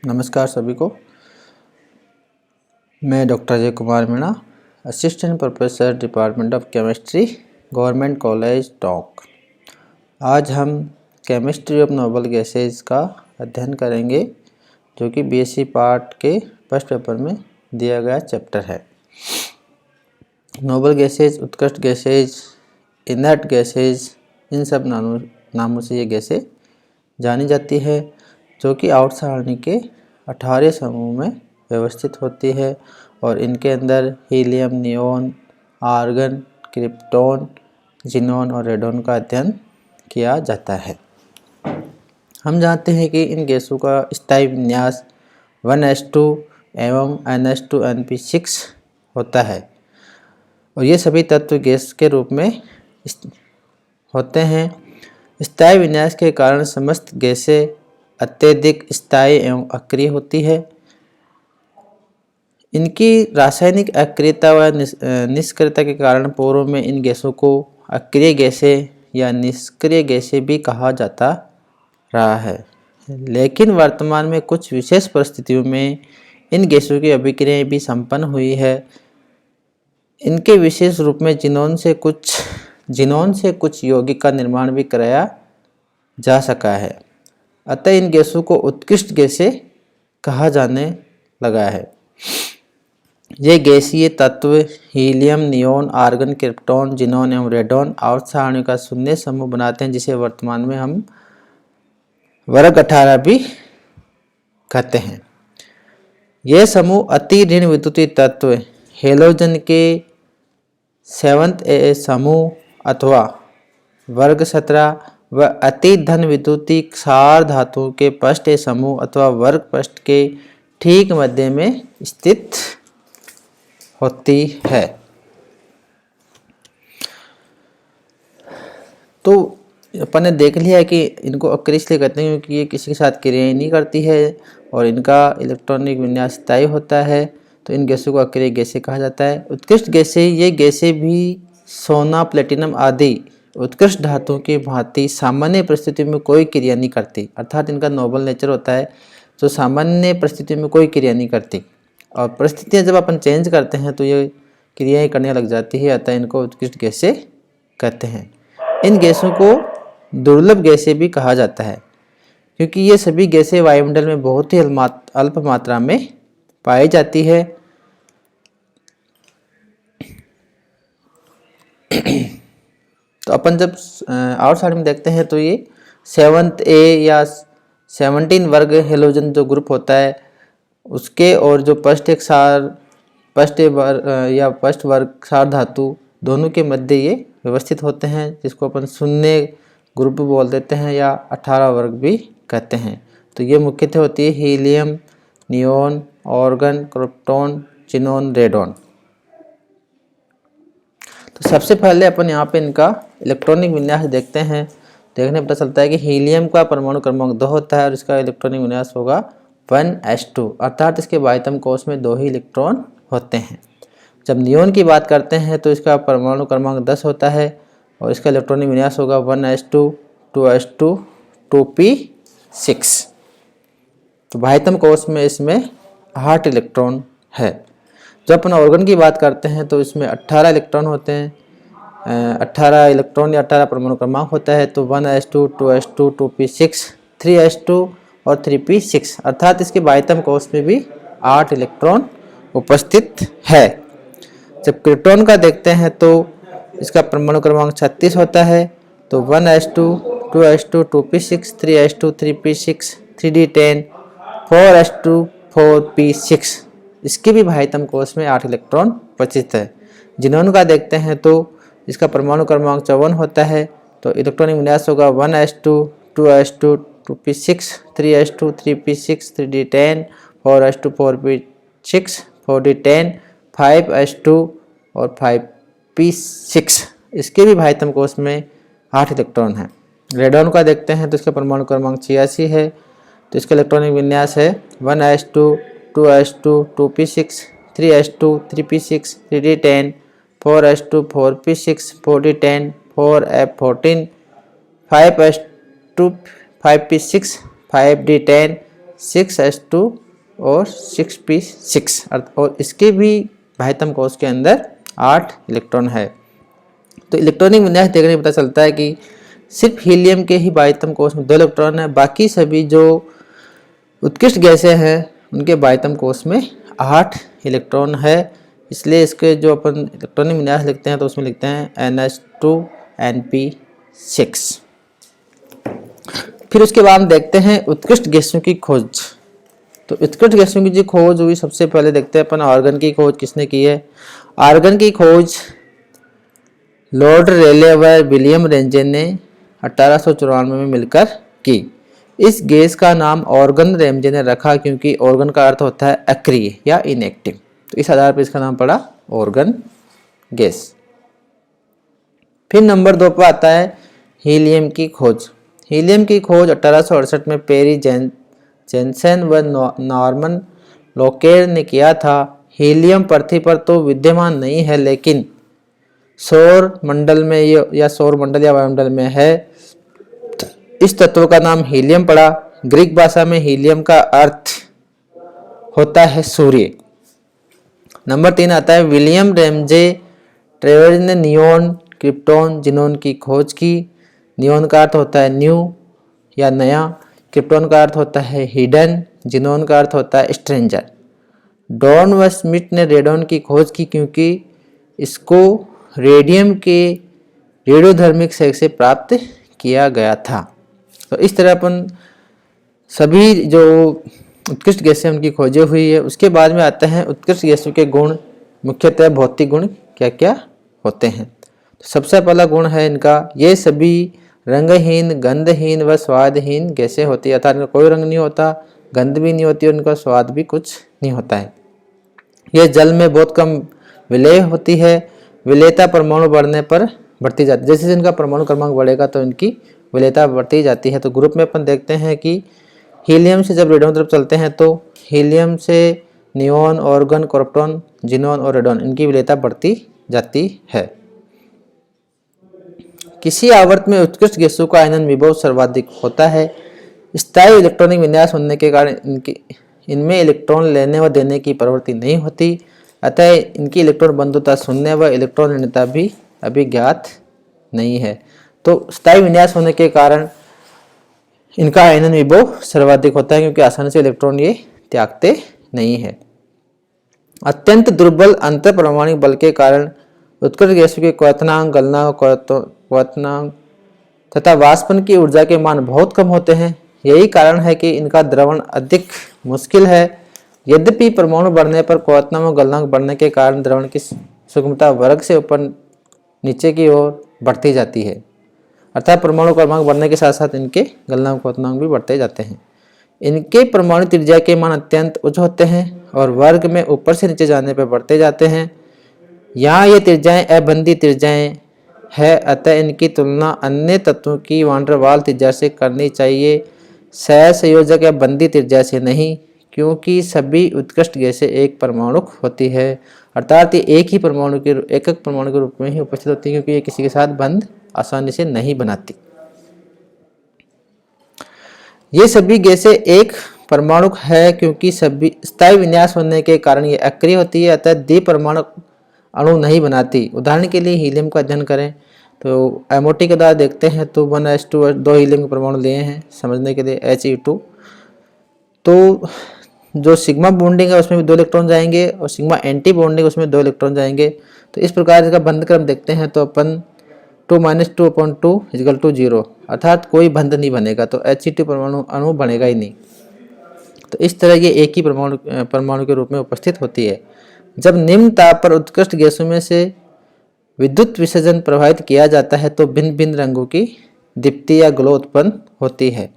नमस्कार सभी को। मैं doctor Ajay Kumar Meena, assistant professor department of chemistry, government college Tonk. आज हम केमिस्ट्री ऑफ नोबल गैसेज का अध्ययन करेंगे, जो कि बीएससी पार्ट के फर्स्ट पेपर में दिया गया चैप्टर है। नोबल गैसेज, उत्कृष्ट गैसेज, इनर्ट गैसेज, इन सब नामों से ये गैसें जानी जाती है, जो कि आवर्त सारणी के 18 समूह में व्यवस्थित होती है और इनके अंदर helium, neon, argon, krypton, xenon और रेडॉन का अध्ययन किया जाता है। हम जानते हैं कि इन गैसों का स्थायी विन्यास 1s2 एवं NH2NP6 होता है और ये सभी तत्व गैस के रूप में होते हैं। स्थायी विन्यास के कारण समस्त गैसें अत्यधिक स्थायी एवं अक्रिय होती है। इनकी रासायनिक अक्रियता व निष्क्रियता के कारण पूर्व में इन गैसों को अक्रिय गैसें या निष्क्रिय गैसें भी कहा जाता रहा है, लेकिन वर्तमान में कुछ विशेष परिस्थितियों में इन गैसों की अभिक्रिया भी संपन्न हुई है। इनके विशेष रूप में जिनोन से कुछ यौगिक का निर्माण भी कराया जा सका है। अतः इन गैसों को उत्कृष्ट गैसें कहा जाने लगा है। ये गैसीय तत्व helium, neon, argon, krypton, xenon एवं रेडॉन आवर्त सारणी का शून्य समूह बनाते हैं, जिसे वर्तमान में हम वर्ग 18 भी कहते हैं। यह समूह अति ऋण विद्युतीय तत्व हेलोजन के 7th A समूह अथवा वर्ग 17 व अति धन विद्युतीय क्षार धातुओं के पृष्ठ A समूह अथवा वर्ग पृष्ठ के ठीक मध्य में स्थित होती है। तो अपन ने देख लिया है कि इनको अक्रिय इसलिए कहते हैं क्योंकि ये किसी के साथ क्रियाएं नहीं करती है और इनका इलेक्ट्रॉनिक विन्यास स्थायी होता है, तो इन गैसों को अक्रिय गैसें कहा जाता है। उत्कृष्ट गैसें, ये गैसें भी सोना, प्लेटिनम आदि उत्कृष्ट धातुओं की भांति सामान्य परिस्थितियों में कोई क्रिया नहीं करती, अर्थात इनका नोबल नेचर होता है, जो सामान्य परिस्थितियों में कोई क्रिया नहीं करती और परिस्थितियाँ जब अपन चेंज करते हैं तो ये क्रियाएं करने लग जाती है, अतः इनको उत्कृष्ट गैसें कहते हैं। इन गैसों को दुर्लभ गैसें भी कहा जाता है क्योंकि ये सभी गैसें वायुमंडल में बहुत ही अल्प मात्रा में पाई जाती है। तो अपन जब आवर्त सारणी में देखते हैं तो ये 7th A या 17 वर्ग हेलोजन जो ग्रुप होता है उसके और जो पृष्ठ वर्ग क्षार धातु दोनों के मध्य ये व्यवस्थित होते हैं, जिसको अपन शून्य ग्रुप बोल देते हैं या 18 वर्ग भी कहते हैं। तो ये मुख्यतः होती है helium, neon, argon, krypton, xenon, radon. तो सबसे पहले अपन यहाँ पे इनका इलेक्ट्रॉनिक विन्यास देखते हैं। देखने पता चलता है कि हीलियम का परमाणु क्रमांक 2 होता है और इसका इलेक्ट्रॉनिक विन्यास होगा 1s2, अर्थात इसके बाह्यतम कोश में 2 ही इलेक्ट्रॉन होते हैं। जब नियोन की बात करते हैं तो इसका परमाणु क्रमांक 10 होता है और इसका इलेक्ट्रॉनिक विन्यास होगा 1s2, 2s2, 2p6। तो बाह्यतम कोश में इसमें 8 इलेक्ट्रॉन है। जब अपन ऑर्गन की बात करते हैं तो इसमें 18 इलेक्ट्रॉन होते हैं, 18 इलेक्ट्रॉन या 18 परमाणु क्रमांक होता है। तो 1s2, 2s2, 2p6, 3s2 और 3p6, अर्थात इसके बाह्यतम कोश में भी 8 इलेक्ट्रॉन उपस्थित है। जब क्रिप्टॉन का देखते हैं तो इसका परमाणु क्रमांक 36 होता है। तो 1s2, 2s2, 2p6, 3s2, 3p6, 3d10, 4s2, 4p6, इसके भी बाह्यतम कोश में 8 इलेक्ट्रॉन उपस्थित है। जिनोन का देखते हैं तो इसका परमाणु क्रमांक 54 होता है। तो इलेक्ट्रॉनिक विन्यास होगा 1s2, 2s2, 2p6, 3s2, 3p6, 3d10, 4s2, 4p6, 4d10, 5s2 और 5p6, इसके भी बाह्यतम कोश में 8 इलेक्ट्रॉन हैं। रेडॉन का देखते हैं तो इसका परमाणु क्रमांक 86 है। तो इसका इलेक्ट्रॉनिक विन्यास है 1s2, 2s2, 2p6, 3s2, 3p6, 3d10, 4s2, 4p6, 4d10, 4f14, 5s2, 5p6, 5d10, 6s2 और 6p6 और इसके भी बाह्यतम कोश के अंदर 8 इलेक्ट्रॉन है। तो इलेक्ट्रॉनिक विन्यास देखने पता चलता है कि सिर्फ हीलियम के ही बाह्यतम कोश में 2 इलेक्ट्रॉन है, बाकी सभी जो उत्कृष्ट गैसें हैं उनके बाह्यतम कोश में 8 इलेक्ट्रॉन है। इसलिए इसके जो अपन इलेक्ट्रॉनिक विन्यास लिखते हैं तो उसमें लिखते हैं NH2NP6। फिर उसके बाद हम देखते हैं उत्कृष्ट गैसों की खोज। तो उत्कृष्ट गैसों की जो खोज हुई, सबसे पहले देखते हैं अपन आर्गन की खोज किसने की है। आर्गन की खोज लॉर्ड रेले व विलियम रेंजे ने 1894 में मिलकर की। इस गैस का नाम ऑर्गन रेंजे ने रखा क्योंकि ऑर्गन का अर्थ होता है अक्रिय या इनएक्टिव, तो इस आधार पर इसका नाम पड़ा ऑर्गन गैस। फिर नंबर 2 पर आता है हीलियम की खोज। हीलियम की खोज 1868 में पेरी जेनसेन व नॉर्मन लोकेर ने किया था। हीलियम पृथ्वी पर तो विद्यमान नहीं है लेकिन सौर मंडल में या सौर मंडल या वायुमंडल में है। इस तत्व का नाम हीलियम पड़ा। ग्रीक भाषा में हीलियम का अर्थ होता है सूर्य। नंबर 3 आता है विलियम रेमजे ट्रेवज ने नियोन, क्रिप्टॉन, जिनोन की खोज की। नियोन का अर्थ होता है न्यू या नया, क्रिप्टॉन का अर्थ होता है हिडन, जिनोन का अर्थ होता है स्ट्रेंजर। डॉन व स्मिथ ने रेडॉन की खोज की क्योंकि इसको रेडियम के रेडियोधर्मिक सेक से प्राप्त किया गया था। तो इस तरह अपन सभी जो उत्कृष्ट गैसें उनकी खोजें हुई है। उसके बाद में आते हैं उत्कृष्ट गैसों के गुण, मुख्यतः भौतिक गुण क्या क्या होते हैं। तो सबसे पहला गुण है इनका, ये सभी रंगहीन, गंधहीन व स्वादहीन गैसें होती है, अर्थात इनका कोई रंग नहीं होता, गंध भी नहीं होती और इनका स्वाद भी कुछ नहीं होता है। ये जल में बहुत कम विलेय होती है। विलेयता परमाणु बढ़ने पर बढ़ती जाती है, जैसे इनका परमाणु क्रमांक बढ़ेगा तो इनकी विलेयता बढ़ती जाती है। तो ग्रुप में अपन देखते हैं कि हीलियम से जब रेडियम तरफ चलते हैं तो हीलियम से नियोन, ऑर्गन, क्रिप्टॉन, जिनोन और रेडॉन इनकी विलेयता बढ़ती जाती है। किसी आवर्त में उत्कृष्ट गैसों का आयनन विभव सर्वाधिक होता है। स्थायी इलेक्ट्रॉनिक विन्यास होने के कारण इनमें इलेक्ट्रॉन लेने व देने की प्रवृत्ति नहीं होती, अतः इनकी इलेक्ट्रॉन बंधुता शून्य व इलेक्ट्रॉन ऋणता भी अभी ज्ञात नहीं है। तो स्थायी विन्यास होने के कारण इनका आयनन विभव सर्वाधिक होता है क्योंकि आसानी से इलेक्ट्रॉन ये त्यागते नहीं है। अत्यंत दुर्बल अंतर परमाणु बल के कारण उत्कृष्ट गैसों के क्वथनांक, क्वथनांक तथा वाष्पन की ऊर्जा के मान बहुत कम होते हैं। यही कारण है कि इनका द्रवण अधिक मुश्किल है। यद्यपि परमाणु बढ़ने पर क्वथनांक और गलनांक बढ़ने के कारण द्रवण की सूक्ष्मता वर्ग से ऊपर नीचे की ओर बढ़ती जाती है, अर्थात परमाणु क्रमांक बढ़ने के साथ साथ इनके गलनांक क्वथनांक भी बढ़ते जाते हैं। इनके परमाणु त्रिज्या के मान अत्यंत उच्च होते हैं और वर्ग में ऊपर से नीचे जाने पर बढ़ते जाते हैं। यहाँ ये त्रिज्याएं अबंधी त्रिज्याएं है, अतः इनकी तुलना अन्य तत्वों की वान डेर वाल त्रिज्या से करनी चाहिए, सहसंयोजक या बंधी त्रिज्या से नहीं, क्योंकि सभी उत्कृष्ट गैसें एक परमाणुक होती है, अर्थात ये एक ही परमाणु के एकक परमाणु के रूप में ही उपस्थित होती है क्योंकि ये किसी के साथ बंध आसानी से नहीं बनाती। ये सभी गैसें एक परमाणुक है क्योंकि सभी स्थायी विन्यास होने के कारण ये अक्रिय होती है, अतः द्विपरमाणु अणु नहीं बनाती। उदाहरण के लिए हीलियम का अध्ययन करें तो एमओटी के द्वारा देखते हैं तो 1s2 2 हीलियम के परमाणु लिए हैं समझने के लिए He2। तो जो सिग्मा बॉन्डिंग है उसमें भी 2 इलेक्ट्रॉन जाएंगे और सिग्मा एंटी बॉन्डिंग उसमें 2 इलेक्ट्रॉन जाएंगे। तो इस प्रकार इसका बंध क्रम देखते हैं तो अपन 2 - 2/2 = 0, अर्थात कोई बंध नहीं बनेगा, तो He2 परमाणु अणु बनेगा ही नहीं। तो इस तरह ये एक ही परमाणु के रूप में उपस्थित होती है। जब निम्न ताप पर उत्कृष्ट गैसों में से विद्युत विसर्जन प्रभावित किया जाता है तो भिन्न भिन्न रंगों की दीप्ति या ग्लो उत्पन्न होती है।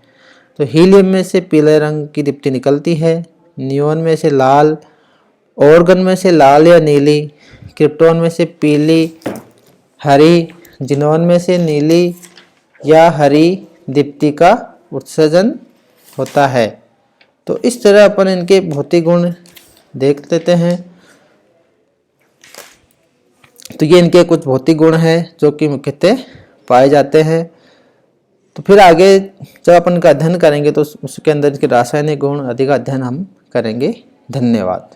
तो हीलियम में से पीले रंग की दीप्ति निकलती है, नियोन में से लाल, ऑर्गन में से लाल या नीली, क्रिप्टॉन में से पीली, हरी, जिनोन में से नीली या हरी दीप्ति का उत्सर्जन होता है। तो इस तरह अपन इनके भौतिक गुण देख लेते हैं। तो ये इनके कुछ भौतिक गुण हैं जो कि मुख्यतः पाए जाते हैं। तो फिर आगे जब अपन इनका अध्ययन करेंगे तो उसके अंदर इसके रासायनिक गुण अधिक अध्ययन हम करेंगे। धन्यवाद।